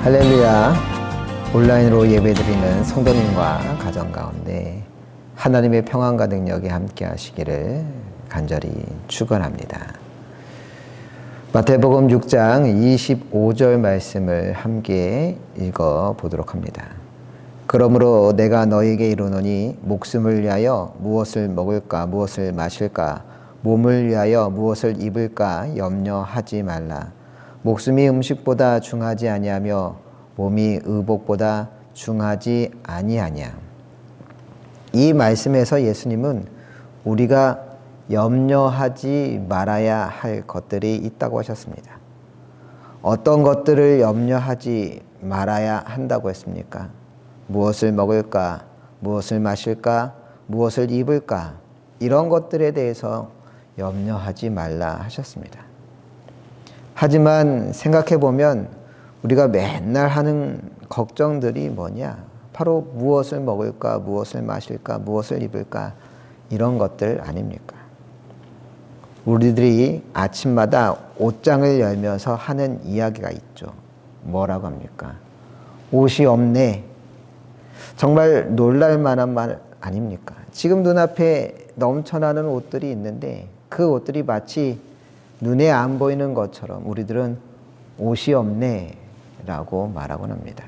할렐루야. 온라인으로 예배드리는 성도님과 가정 가운데 하나님의 평안과 능력이 함께 하시기를 간절히 축원합니다. 마태복음 6장 25절 말씀을 함께 읽어 보도록 합니다. 그러므로 내가 너에게 이르노니 목숨을 위하여 무엇을 먹을까 무엇을 마실까 몸을 위하여 무엇을 입을까 염려하지 말라. 목숨이 음식보다 중하지 아니하며 몸이 의복보다 중하지 아니하냐. 이 말씀에서 예수님은 우리가 염려하지 말아야 할 것들이 있다고 하셨습니다. 어떤 것들을 염려하지 말아야 한다고 했습니까? 무엇을 먹을까, 무엇을 마실까, 무엇을 입을까, 이런 것들에 대해서 염려하지 말라 하셨습니다. 하지만 생각해 보면 우리가 맨날 하는 걱정들이 뭐냐? 바로 무엇을 먹을까, 무엇을 마실까, 무엇을 입을까, 이런 것들 아닙니까? 우리들이 아침마다 옷장을 열면서 하는 이야기가 있죠. 뭐라고 합니까? 옷이 없네. 정말 놀랄 만한 말 아닙니까? 지금 눈앞에 넘쳐나는 옷들이 있는데 그 옷들이 마치 눈에 안 보이는 것처럼 우리들은 옷이 없네 라고 말하곤 합니다.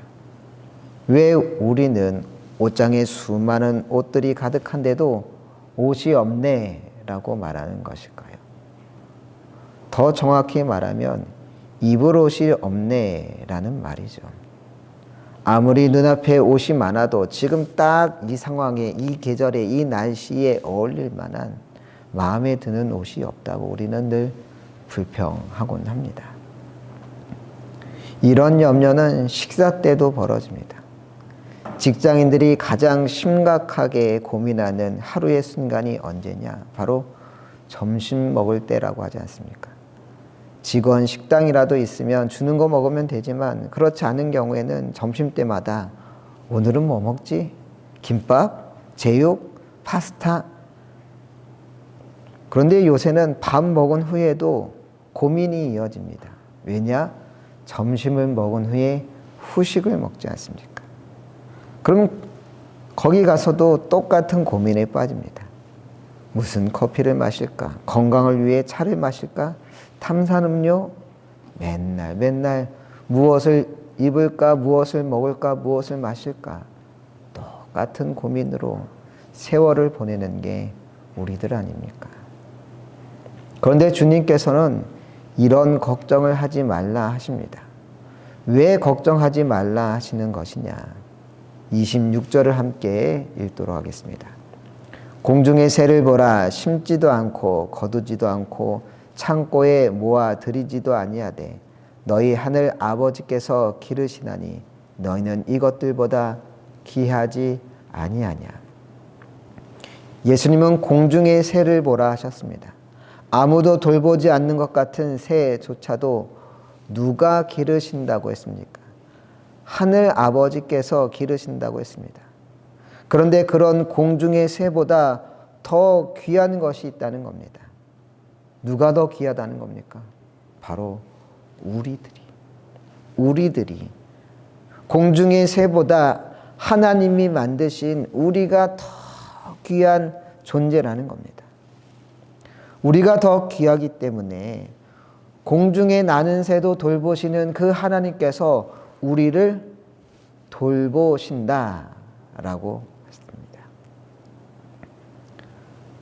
왜 우리는 옷장에 수많은 옷들이 가득한데도 옷이 없네 라고 말하는 것일까요? 더 정확히 말하면 입을 옷이 없네 라는 말이죠. 아무리 눈앞에 옷이 많아도 지금 딱 이 상황에, 이 계절에, 이 날씨에 어울릴 만한 마음에 드는 옷이 없다고 우리는 늘 불평하곤 합니다. 이런 염려는 식사 때도 벌어집니다. 직장인들이 가장 심각하게 고민하는 하루의 순간이 언제냐? 바로 점심 먹을 때라고 하지 않습니까? 직원 식당이라도 있으면 주는 거 먹으면 되지만 그렇지 않은 경우에는 점심때마다 오늘은 뭐 먹지? 김밥? 제육? 파스타? 그런데 요새는 밥 먹은 후에도 고민이 이어집니다. 왜냐? 점심을 먹은 후에 후식을 먹지 않습니까? 그럼 거기 가서도 똑같은 고민에 빠집니다. 무슨 커피를 마실까? 건강을 위해 차를 마실까? 탄산음료? 맨날 무엇을 입을까? 무엇을 먹을까? 무엇을 마실까? 똑같은 고민으로 세월을 보내는 게 우리들 아닙니까? 그런데 주님께서는 이런 걱정을 하지 말라 하십니다. 왜 걱정하지 말라 하시는 것이냐? 26절을 함께 읽도록 하겠습니다. 공중의 새를 보라. 심지도 않고 거두지도 않고 창고에 모아 들이지도 아니하되 너희 하늘 아버지께서 기르시나니 너희는 이것들보다 귀하지 아니하냐. 예수님은 공중의 새를 보라 하셨습니다. 아무도 돌보지 않는 것 같은 새조차도 누가 기르신다고 했습니까? 하늘 아버지께서 기르신다고 했습니다. 그런데 그런 공중의 새보다 더 귀한 것이 있다는 겁니다. 누가 더 귀하다는 겁니까? 바로 우리들이 공중의 새보다 하나님이 만드신 우리가 더 귀한 존재라는 겁니다. 우리가 더 귀하기 때문에 공중에 나는 새도 돌보시는 그 하나님께서 우리를 돌보신다라고 했습니다.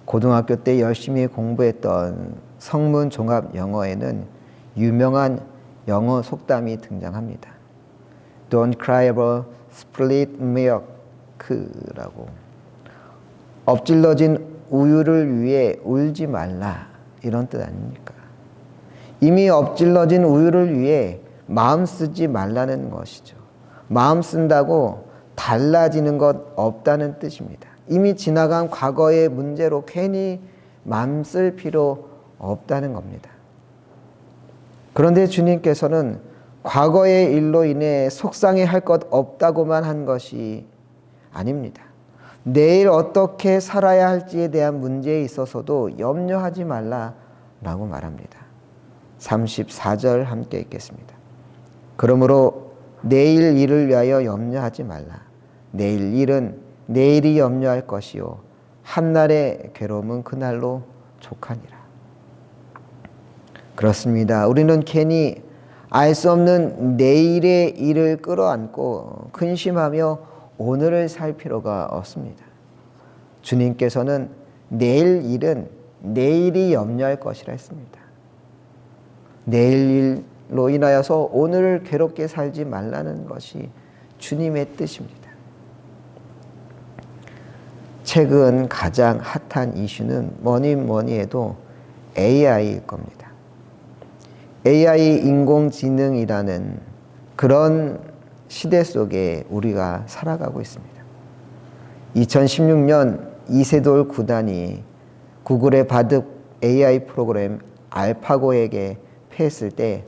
고등학교 때 열심히 공부했던 성문 종합 영어에는 유명한 영어 속담이 등장합니다. Don't cry over spilled milk라고. 엎질러진 우유를 위해 울지 말라, 이런 뜻 아닙니까? 이미 엎질러진 우유를 위해 마음 쓰지 말라는 것이죠. 마음 쓴다고 달라지는 것 없다는 뜻입니다. 이미 지나간 과거의 문제로 괜히 마음 쓸 필요 없다는 겁니다. 그런데 주님께서는 과거의 일로 인해 속상해 할 것 없다고만 한 것이 아닙니다. 내일 어떻게 살아야 할지에 대한 문제에 있어서도 염려하지 말라라고 말합니다. 34절 함께 읽겠습니다. 그러므로 내일 일을 위하여 염려하지 말라. 내일 일은 내일이 염려할 것이요 한날의 괴로움은 그날로 족하니라. 그렇습니다. 우리는 괜히 알 수 없는 내일의 일을 끌어안고 근심하며 오늘을 살 필요가 없습니다. 주님께서는 내일 일은 내일이 염려할 것이라 했습니다. 내일 일로 인하여서 오늘을 괴롭게 살지 말라는 것이 주님의 뜻입니다. 최근 가장 핫한 이슈는 뭐니 해도 AI일 겁니다. AI 인공지능이라는 그런 시대 속에 우리가 살아가고 있습니다. 2016년 이세돌 구단이 구글의 바둑 AI 프로그램 알파고에게 패했을 때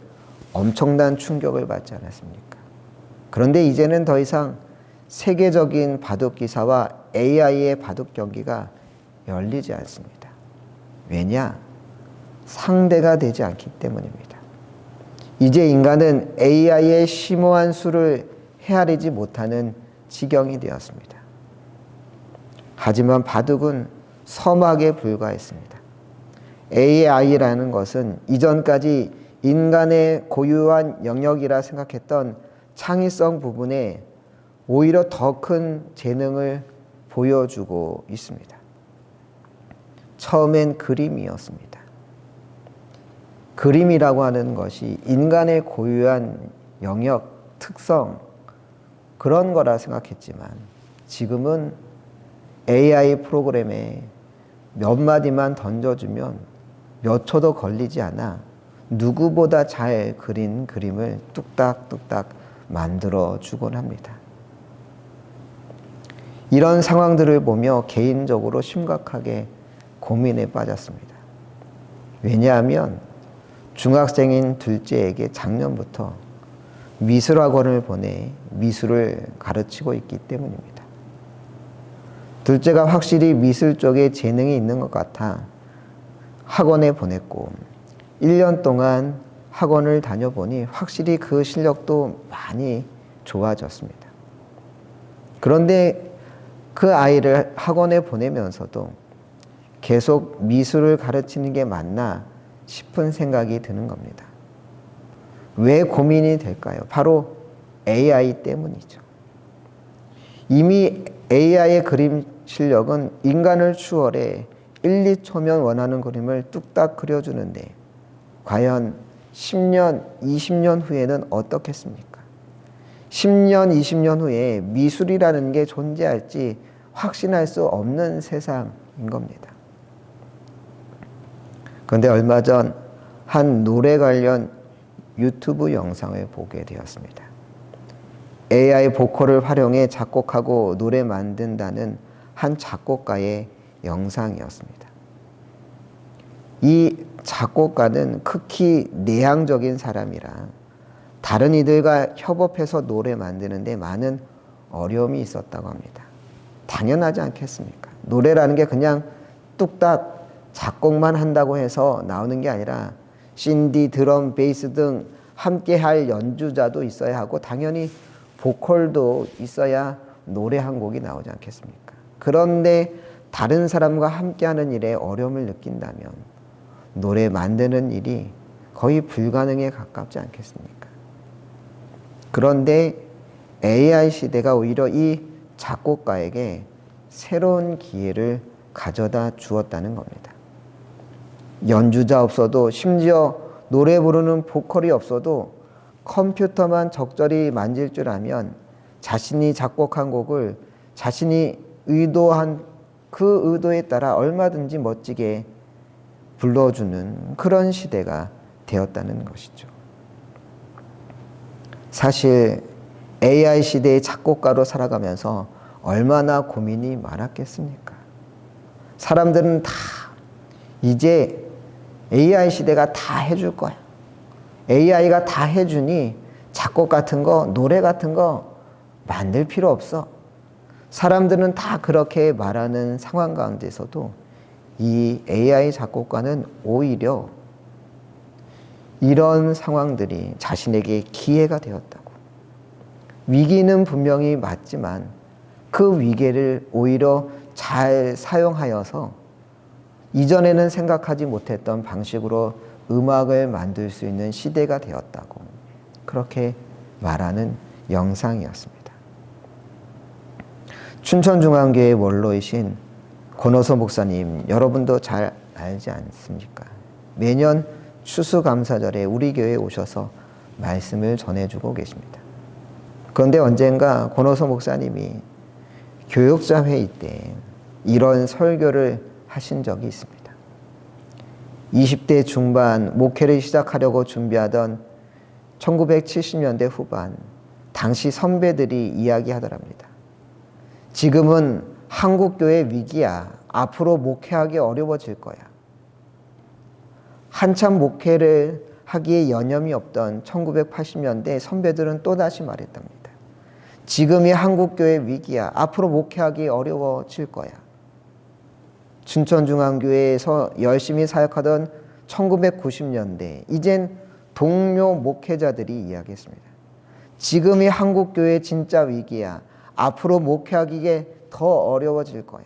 엄청난 충격을 받지 않았습니까? 그런데 이제는 더 이상 세계적인 바둑 기사와 AI의 바둑 경기가 열리지 않습니다. 왜냐? 상대가 되지 않기 때문입니다. 이제 인간은 AI의 심오한 수를 헤아리지 못하는 지경이 되었습니다. 하지만 바둑은 서막에 불과했습니다. AI라는 것은 이전까지 인간의 고유한 영역이라 생각했던 창의성 부분에 오히려 더 큰 재능을 보여주고 있습니다. 처음엔 그림이었습니다. 그림이라고 하는 것이 인간의 고유한 영역, 특성, 그런 거라 생각했지만 지금은 AI 프로그램에 몇 마디만 던져주면 몇 초도 걸리지 않아 누구보다 잘 그린 그림을 뚝딱뚝딱 만들어 주곤 합니다. 이런 상황들을 보며 개인적으로 심각하게 고민에 빠졌습니다. 왜냐하면 중학생인 둘째에게 작년부터 미술학원을 보내 미술을 가르치고 있기 때문입니다. 둘째가 확실히 미술 쪽에 재능이 있는 것 같아 학원에 보냈고 1년 동안 학원을 다녀보니 확실히 그 실력도 많이 좋아졌습니다. 그런데 그 아이를 학원에 보내면서도 계속 미술을 가르치는 게 맞나 싶은 생각이 드는 겁니다. 왜 고민이 될까요? 바로 AI 때문이죠. 이미 AI의 그림 실력은 인간을 추월해 1, 2초면 원하는 그림을 뚝딱 그려주는데 과연 10년, 20년 후에는 어떻겠습니까? 10년, 20년 후에 미술이라는 게 존재할지 확신할 수 없는 세상인 겁니다. 그런데 얼마 전 한 노래 관련 유튜브 영상을 보게 되었습니다. AI 보컬을 활용해 작곡하고 노래 만든다는 한 작곡가의 영상이었습니다. 이 작곡가는 극히 내향적인 사람이라 다른 이들과 협업해서 노래 만드는데 많은 어려움이 있었다고 합니다. 당연하지 않겠습니까? 노래라는 게 그냥 뚝딱 작곡만 한다고 해서 나오는 게 아니라 신디, 드럼, 베이스 등 함께 할 연주자도 있어야 하고 당연히 보컬도 있어야 노래 한 곡이 나오지 않겠습니까? 그런데 다른 사람과 함께하는 일에 어려움을 느낀다면 노래 만드는 일이 거의 불가능에 가깝지 않겠습니까? 그런데 AI 시대가 오히려 이 작곡가에게 새로운 기회를 가져다 주었다는 겁니다. 연주자 없어도 심지어 노래 부르는 보컬이 없어도 컴퓨터만 적절히 만질 줄 알면 자신이 작곡한 곡을 자신이 의도한 그 의도에 따라 얼마든지 멋지게 불러주는 그런 시대가 되었다는 것이죠. 사실 AI 시대의 작곡가로 살아가면서 얼마나 고민이 많았겠습니까? 사람들은 다 이제 AI 시대가 다 해줄 거야. AI가 다 해주니 작곡 같은 거, 노래 같은 거 만들 필요 없어. 사람들은 다 그렇게 말하는 상황 가운데서도 이 AI 작곡가는 오히려 이런 상황들이 자신에게 기회가 되었다고. 위기는 분명히 맞지만 그 위기를 오히려 잘 사용하여서 이전에는 생각하지 못했던 방식으로 음악을 만들 수 있는 시대가 되었다고 그렇게 말하는 영상이었습니다. 춘천중앙교회 원로이신 권호서 목사님, 여러분도 잘 알지 않습니까? 매년 추수감사절에 우리 교회에 오셔서 말씀을 전해주고 계십니다. 그런데 언젠가 권호서 목사님이 교육자 회의 때 이런 설교를 하신 적이 있습니다. 20대 중반 목회를 시작하려고 준비하던 1970년대 후반 당시 선배들이 이야기하더랍니다. 지금은 한국교회 위기야. 앞으로 목회하기 어려워질 거야. 한참 목회를 하기에 여념이 없던 1980년대 선배들은 또다시 말했답니다. 지금이 한국교회 위기야. 앞으로 목회하기 어려워질 거야. 춘천중앙교회에서 열심히 사역하던 1990년대 이젠 동료 목회자들이 이야기했습니다. 지금이 한국교회 진짜 위기야. 앞으로 목회하기에 더 어려워질 거야.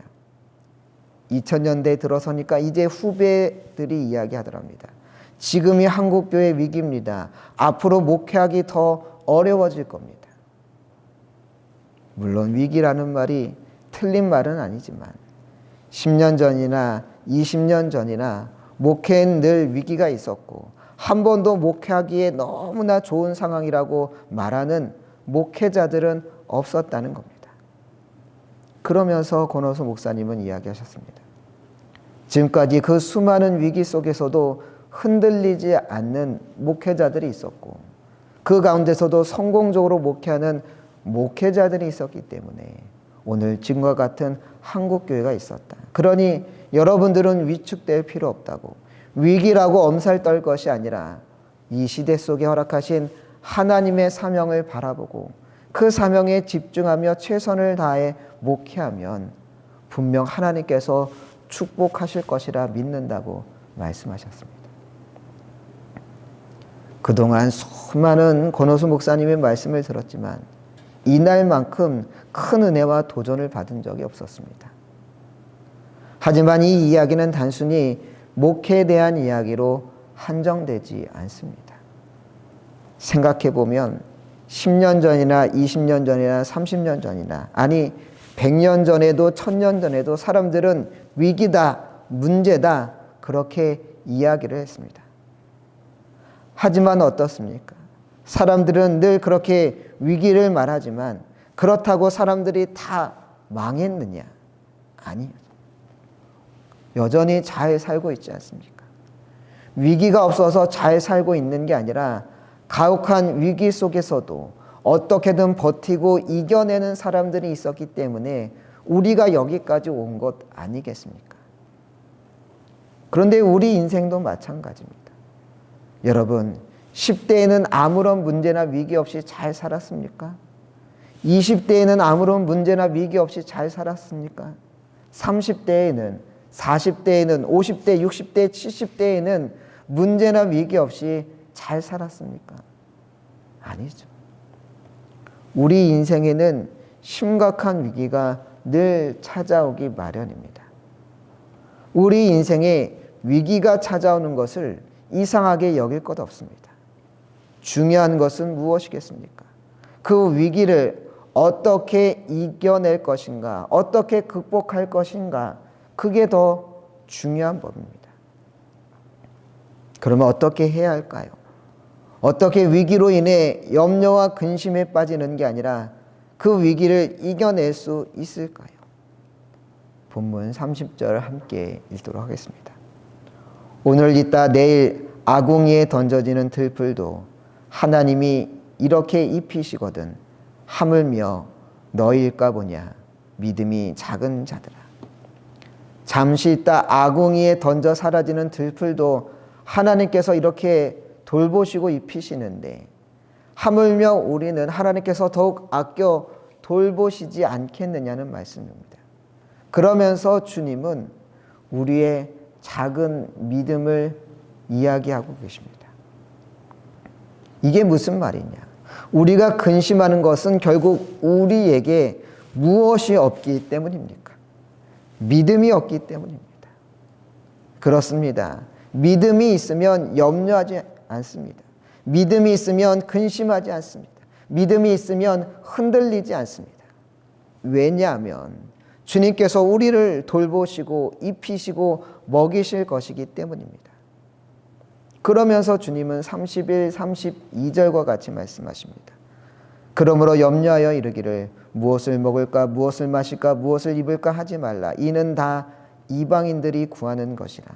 2000년대 들어서니까 이제 후배들이 이야기하더랍니다. 지금이 한국교회 위기입니다. 앞으로 목회하기 더 어려워질 겁니다. 물론 위기라는 말이 틀린 말은 아니지만 10년 전이나 20년 전이나 목회엔 늘 위기가 있었고 한 번도 목회하기에 너무나 좋은 상황이라고 말하는 목회자들은 없었다는 겁니다. 그러면서 권호서 목사님은 이야기하셨습니다. 지금까지 그 수많은 위기 속에서도 흔들리지 않는 목회자들이 있었고 그 가운데서도 성공적으로 목회하는 목회자들이 있었기 때문에 오늘 지금과 같은 한국교회가 있었다. 그러니 여러분들은 위축될 필요 없다고, 위기라고 엄살 떨 것이 아니라 이 시대 속에 허락하신 하나님의 사명을 바라보고 그 사명에 집중하며 최선을 다해 목회하면 분명 하나님께서 축복하실 것이라 믿는다고 말씀하셨습니다. 그동안 수많은 권호수 목사님의 말씀을 들었지만 이날만큼 큰 은혜와 도전을 받은 적이 없었습니다. 하지만 이 이야기는 단순히 목회에 대한 이야기로 한정되지 않습니다. 생각해보면 10년 전이나 20년 전이나 30년 전이나 아니 100년 전에도 1000년 전에도 사람들은 위기다, 문제다 그렇게 이야기를 했습니다. 하지만 어떻습니까? 사람들은 늘 그렇게 위기를 말하지만 그렇다고 사람들이 다 망했느냐? 아니요. 여전히 잘 살고 있지 않습니까? 위기가 없어서 잘 살고 있는 게 아니라 가혹한 위기 속에서도 어떻게든 버티고 이겨내는 사람들이 있었기 때문에 우리가 여기까지 온 것 아니겠습니까? 그런데 우리 인생도 마찬가지입니다. 여러분, 10대에는 아무런 문제나 위기 없이 잘 살았습니까? 20대에는 아무런 문제나 위기 없이 잘 살았습니까? 30대에는, 40대에는, 50대, 60대, 70대에는 문제나 위기 없이 잘 살았습니까? 아니죠. 우리 인생에는 심각한 위기가 늘 찾아오기 마련입니다. 우리 인생에 위기가 찾아오는 것을 이상하게 여길 것 없습니다. 중요한 것은 무엇이겠습니까? 그 위기를 어떻게 이겨낼 것인가, 어떻게 극복할 것인가, 그게 더 중요한 법입니다. 그러면 어떻게 해야 할까요? 어떻게 위기로 인해 염려와 근심에 빠지는 게 아니라 그 위기를 이겨낼 수 있을까요? 본문 30절 함께 읽도록 하겠습니다. 오늘 이따 내일 아궁이에 던져지는 들풀도 하나님이 이렇게 입히시거든 하물며 너희일까 보냐 믿음이 작은 자들아. 잠시 있다 아궁이에 던져 사라지는 들풀도 하나님께서 이렇게 돌보시고 입히시는데 하물며 우리는 하나님께서 더욱 아껴 돌보시지 않겠느냐는 말씀입니다. 그러면서 주님은 우리의 작은 믿음을 이야기하고 계십니다. 이게 무슨 말이냐? 우리가 근심하는 것은 결국 우리에게 무엇이 없기 때문입니까? 믿음이 없기 때문입니다. 그렇습니다. 믿음이 있으면 염려하지 않습니다. 믿음이 있으면 근심하지 않습니다. 믿음이 있으면 흔들리지 않습니다. 왜냐하면 주님께서 우리를 돌보시고 입히시고 먹이실 것이기 때문입니다. 그러면서 주님은 31, 32절과 같이 말씀하십니다. 그러므로 염려하여 이르기를 무엇을 먹을까 무엇을 마실까 무엇을 입을까 하지 말라. 이는 다 이방인들이 구하는 것이라.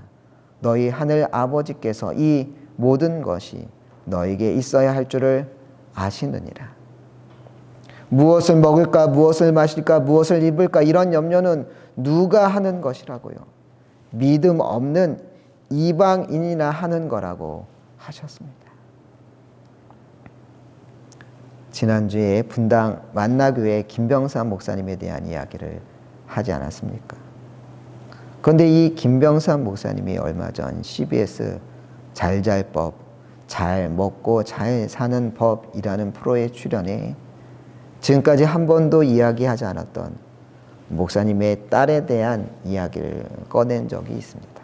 너희 하늘 아버지께서 이 모든 것이 너에게 있어야 할 줄을 아시느니라. 무엇을 먹을까 무엇을 마실까 무엇을 입을까 이런 염려는 누가 하는 것이라고요? 믿음 없는 이방인이나 하는 거라고 하셨습니다. 지난주에 분당 만나교회 김병삼 목사님에 대한 이야기를 하지 않았습니까? 그런데 이 김병삼 목사님이 얼마 전 CBS 잘잘법, 잘 먹고 잘 사는 법이라는 프로에 출연해 지금까지 한 번도 이야기하지 않았던 목사님의 딸에 대한 이야기를 꺼낸 적이 있습니다.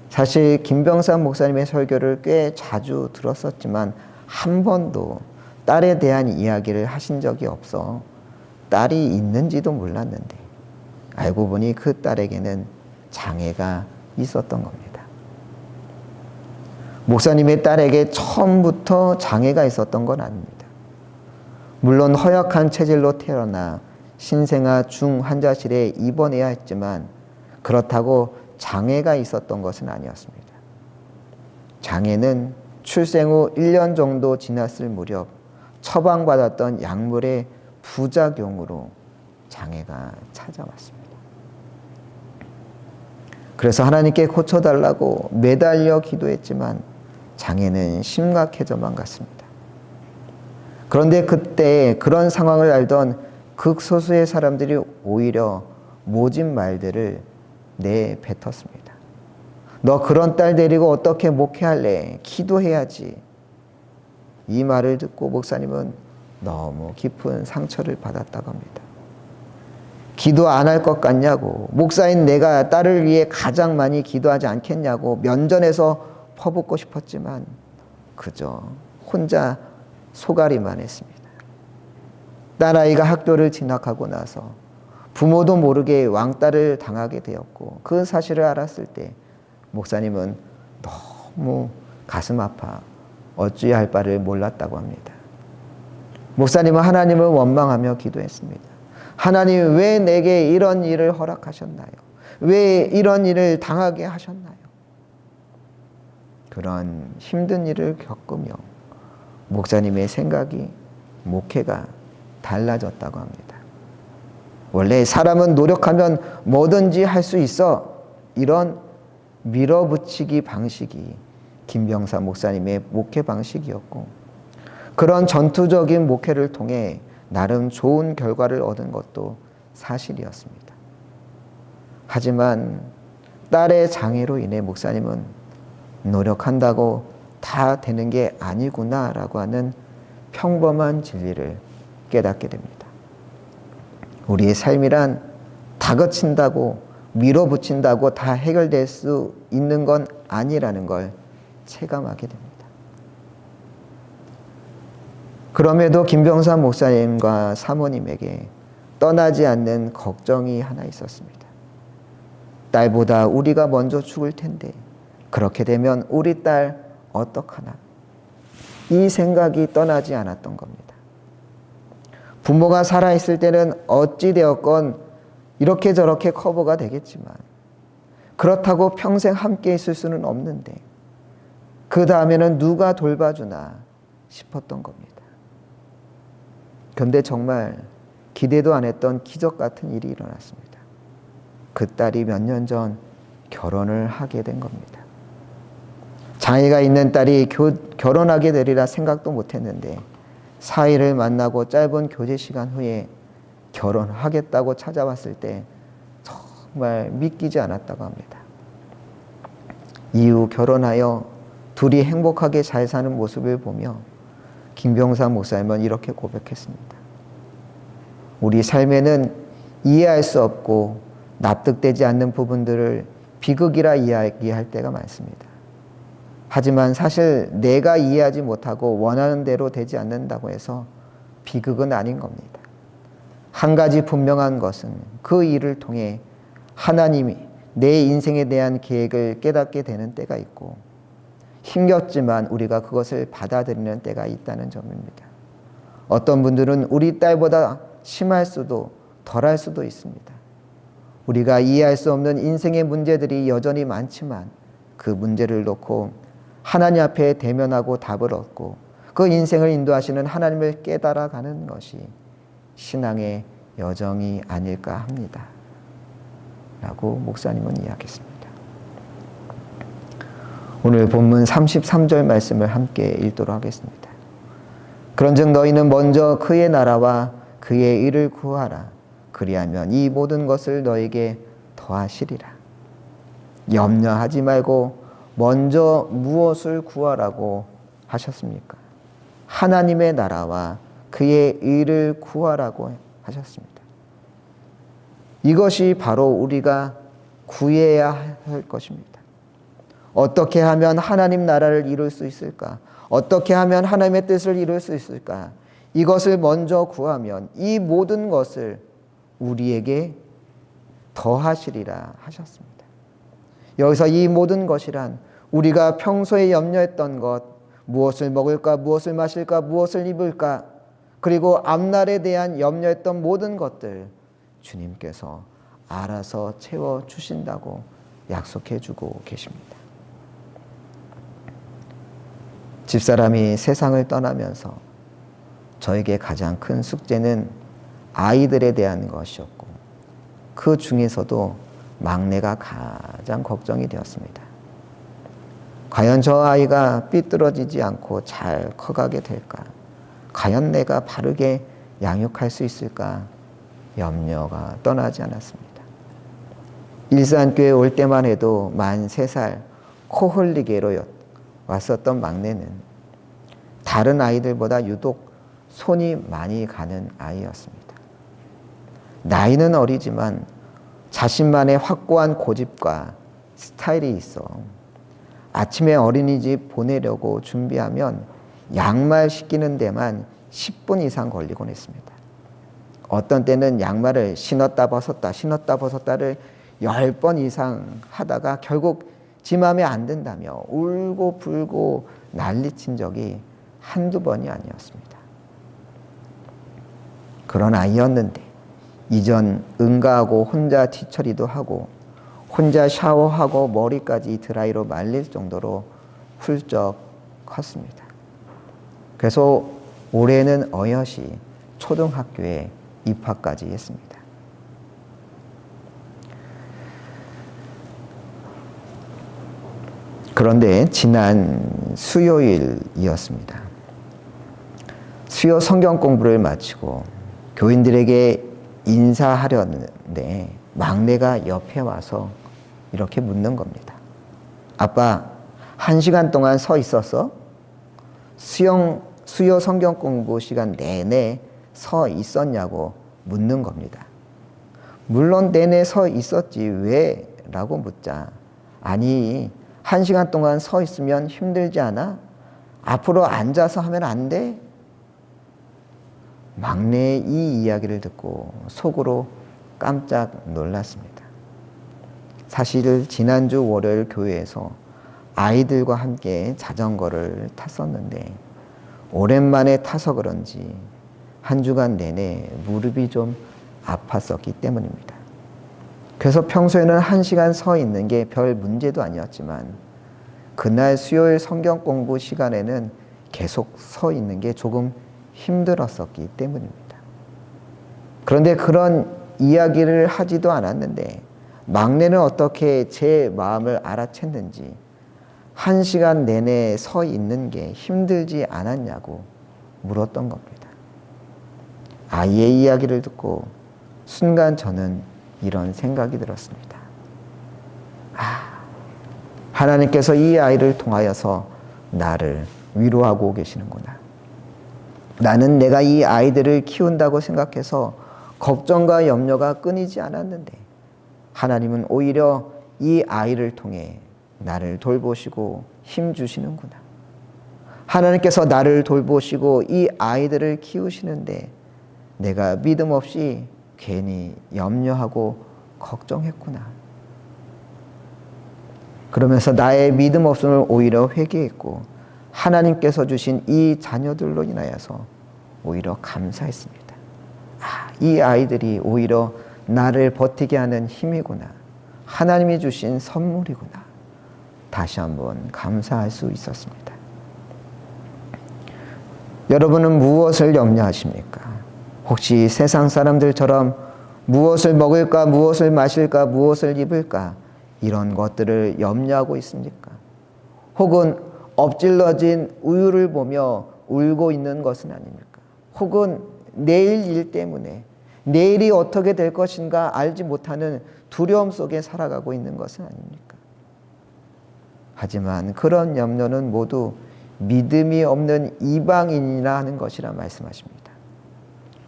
사실 김병삼 목사님의 설교를 꽤 자주 들었었지만 한 번도 딸에 대한 이야기를 하신 적이 없어 딸이 있는지도 몰랐는데 알고 보니 그 딸에게는 장애가 있었던 겁니다. 목사님의 딸에게 처음부터 장애가 있었던 건 아닙니다. 물론 허약한 체질로 태어나 신생아 중환자실에 입원해야 했지만 그렇다고 장애가 있었던 것은 아니었습니다. 장애는 출생 후 1년 정도 지났을 무렵 처방받았던 약물의 부작용으로 장애가 찾아왔습니다. 그래서 하나님께 고쳐달라고 매달려 기도했지만 장애는 심각해져만 갔습니다. 그런데 그때 그런 상황을 알던 극소수의 사람들이 오히려 모진 말들을 내뱉었습니다. 너 그런 딸 데리고 어떻게 목회할래? 기도해야지. 이 말을 듣고 목사님은 너무 깊은 상처를 받았다고 합니다. 기도 안 할 것 같냐고, 목사인 내가 딸을 위해 가장 많이 기도하지 않겠냐고 면전에서 퍼붓고 싶었지만 그저 혼자 소가리만 했습니다. 딸아이가 학교를 진학하고 나서 부모도 모르게 왕따를 당하게 되었고 그 사실을 알았을 때 목사님은 너무 가슴 아파 어찌할 바를 몰랐다고 합니다. 목사님은 하나님을 원망하며 기도했습니다. 하나님 왜 내게 이런 일을 허락하셨나요? 왜 이런 일을 당하게 하셨나요? 그런 힘든 일을 겪으며 목사님의 생각이, 목회가 달라졌다고 합니다. 원래 사람은 노력하면 뭐든지 할 수 있어. 이런 밀어붙이기 방식이 김병삼 목사님의 목회 방식이었고 그런 전투적인 목회를 통해 나름 좋은 결과를 얻은 것도 사실이었습니다. 하지만 딸의 장애로 인해 목사님은 노력한다고 다 되는 게 아니구나라고 하는 평범한 진리를 깨닫게 됩니다. 우리의 삶이란 다그친다고 밀어붙인다고 다 해결될 수 있는 건 아니라는 걸 체감하게 됩니다. 그럼에도 김병삼 목사님과 사모님에게 떠나지 않는 걱정이 하나 있었습니다. 딸보다 우리가 먼저 죽을 텐데 그렇게 되면 우리 딸 어떡하나? 이 생각이 떠나지 않았던 겁니다. 부모가 살아있을 때는 어찌되었건 이렇게 저렇게 커버가 되겠지만 그렇다고 평생 함께 있을 수는 없는데 그 다음에는 누가 돌봐주나 싶었던 겁니다. 그런데 정말 기대도 안 했던 기적 같은 일이 일어났습니다. 그 딸이 몇 년 전 결혼을 하게 된 겁니다. 장애가 있는 딸이 결혼하게 되리라 생각도 못했는데 사이를 만나고 짧은 교제 시간 후에 결혼하겠다고 찾아왔을 때 정말 믿기지 않았다고 합니다. 이후 결혼하여 둘이 행복하게 잘 사는 모습을 보며 김병삼 목사님은 이렇게 고백했습니다. 우리 삶에는 이해할 수 없고 납득되지 않는 부분들을 비극이라 이야기할 때가 많습니다. 하지만 사실 내가 이해하지 못하고 원하는 대로 되지 않는다고 해서 비극은 아닌 겁니다. 한 가지 분명한 것은 그 일을 통해 하나님이 내 인생에 대한 계획을 깨닫게 되는 때가 있고 힘겹지만 우리가 그것을 받아들이는 때가 있다는 점입니다. 어떤 분들은 우리 딸보다 심할 수도 덜할 수도 있습니다. 우리가 이해할 수 없는 인생의 문제들이 여전히 많지만 그 문제를 놓고 하나님 앞에 대면하고 답을 얻고 그 인생을 인도하시는 하나님을 깨달아가는 것이 신앙의 여정이 아닐까 합니다. 라고 목사님은 이야기했습니다. 오늘 본문 33절 말씀을 함께 읽도록 하겠습니다. 그런즉 너희는 먼저 그의 나라와 그의 일을 구하라. 그리하면 이 모든 것을 너에게 더하시리라. 염려하지 말고 먼저 무엇을 구하라고 하셨습니까? 하나님의 나라와 그의 일을 구하라고 하셨습니다. 이것이 바로 우리가 구해야 할 것입니다. 어떻게 하면 하나님 나라를 이룰 수 있을까? 어떻게 하면 하나님의 뜻을 이룰 수 있을까? 이것을 먼저 구하면 이 모든 것을 우리에게 더하시리라 하셨습니다. 여기서 이 모든 것이란 우리가 평소에 염려했던 것, 무엇을 먹을까, 무엇을 마실까, 무엇을 입을까, 그리고 앞날에 대한 염려했던 모든 것들 주님께서 알아서 채워주신다고 약속해주고 계십니다. 집사람이 세상을 떠나면서 저에게 가장 큰 숙제는 아이들에 대한 것이었고 그 중에서도 막내가 가장 걱정이 되었습니다. 과연 저 아이가 삐뚤어지지 않고 잘 커가게 될까? 과연 내가 바르게 양육할 수 있을까? 염려가 떠나지 않았습니다. 일산교회 올 때만 해도 만 3살 코 흘리게로 왔었던 막내는 다른 아이들보다 유독 손이 많이 가는 아이였습니다. 나이는 어리지만 자신만의 확고한 고집과 스타일이 있어 아침에 어린이집 보내려고 준비하면 양말 신기는 데만 10분 이상 걸리곤 했습니다. 어떤 때는 양말을 신었다 벗었다를 10번 이상 하다가 결국 지 마음에 안 든다며 울고 불고 난리친 적이 한두 번이 아니었습니다. 그런 아이였는데 이전 응가하고 혼자 뒤처리도 하고 혼자 샤워하고 머리까지 드라이로 말릴 정도로 훌쩍 컸습니다. 그래서 올해는 어여시 초등학교에 입학까지 했습니다. 그런데 지난 수요일이었습니다. 수요 성경 공부를 마치고 교인들에게 인사하려는데 막내가 옆에 와서 이렇게 묻는 겁니다. 아빠, 1시간 동안 서 있었어? 수요 성경 공부 시간 내내 서 있었냐고 묻는 겁니다. 물론 내내 서 있었지 왜? 라고 묻자 아니 1시간 동안 서 있으면 힘들지 않아? 앞으로 앉아서 하면 안 돼? 막내의 이 이야기를 듣고 속으로 깜짝 놀랐습니다. 사실 지난주 월요일 교회에서 아이들과 함께 자전거를 탔었는데 오랜만에 타서 그런지 한 주간 내내 무릎이 좀 아팠었기 때문입니다. 그래서 평소에는 1시간 서 있는 게 별 문제도 아니었지만 그날 수요일 성경 공부 시간에는 계속 서 있는 게 조금 힘들었었기 때문입니다. 그런데 그런 이야기를 하지도 않았는데 막내는 어떻게 제 마음을 알아챘는지 1시간 내내 서 있는 게 힘들지 않았냐고 물었던 겁니다. 아이의 이야기를 듣고 순간 저는 이런 생각이 들었습니다. 하나님께서 이 아이를 통하여서 나를 위로하고 계시는구나. 나는 내가 이 아이들을 키운다고 생각해서 걱정과 염려가 끊이지 않았는데 하나님은 오히려 이 아이를 통해 나를 돌보시고 힘주시는구나. 하나님께서 나를 돌보시고 이 아이들을 키우시는데 내가 믿음 없이 괜히 염려하고 걱정했구나. 그러면서 나의 믿음 없음을 오히려 회개했고 하나님께서 주신 이 자녀들로 인하여서 오히려 감사했습니다. 이 아이들이 오히려 나를 버티게 하는 힘이구나. 하나님이 주신 선물이구나. 다시 한번 감사할 수 있었습니다. 여러분은 무엇을 염려하십니까? 혹시 세상 사람들처럼 무엇을 먹을까, 무엇을 마실까, 무엇을 입을까 이런 것들을 염려하고 있습니까? 혹은 엎질러진 우유를 보며 울고 있는 것은 아닙니까? 혹은 내일 일 때문에 내일이 어떻게 될 것인가 알지 못하는 두려움 속에 살아가고 있는 것은 아닙니까? 하지만 그런 염려는 모두 믿음이 없는 이방인이라 하는 것이라 말씀하십니다.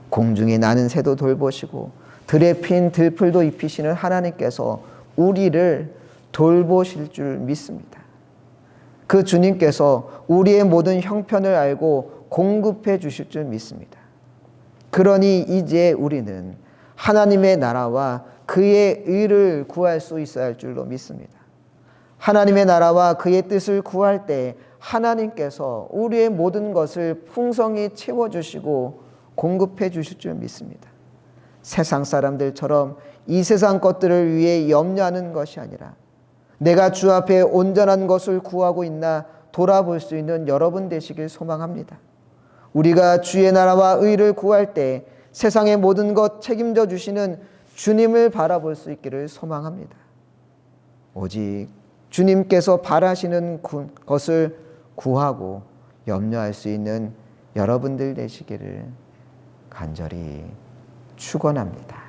공중에 나는 새도 돌보시고 들에 핀 들풀도 입히시는 하나님께서 우리를 돌보실 줄 믿습니다. 그 주님께서 우리의 모든 형편을 알고 공급해 주실 줄 믿습니다. 그러니 이제 우리는 하나님의 나라와 그의 의를 구할 수 있어야 할 줄로 믿습니다. 하나님의 나라와 그의 뜻을 구할 때 하나님께서 우리의 모든 것을 풍성히 채워주시고 공급해 주실 줄 믿습니다. 세상 사람들처럼 이 세상 것들을 위해 염려하는 것이 아니라 내가 주 앞에 온전한 것을 구하고 있나 돌아볼 수 있는 여러분 되시길 소망합니다. 우리가 주의 나라와 의를 구할 때 세상의 모든 것 책임져 주시는 주님을 바라볼 수 있기를 소망합니다. 오직 주님께서 바라시는 것을 구하고 염려할 수 있는 여러분들 되시기를 간절히 축원합니다.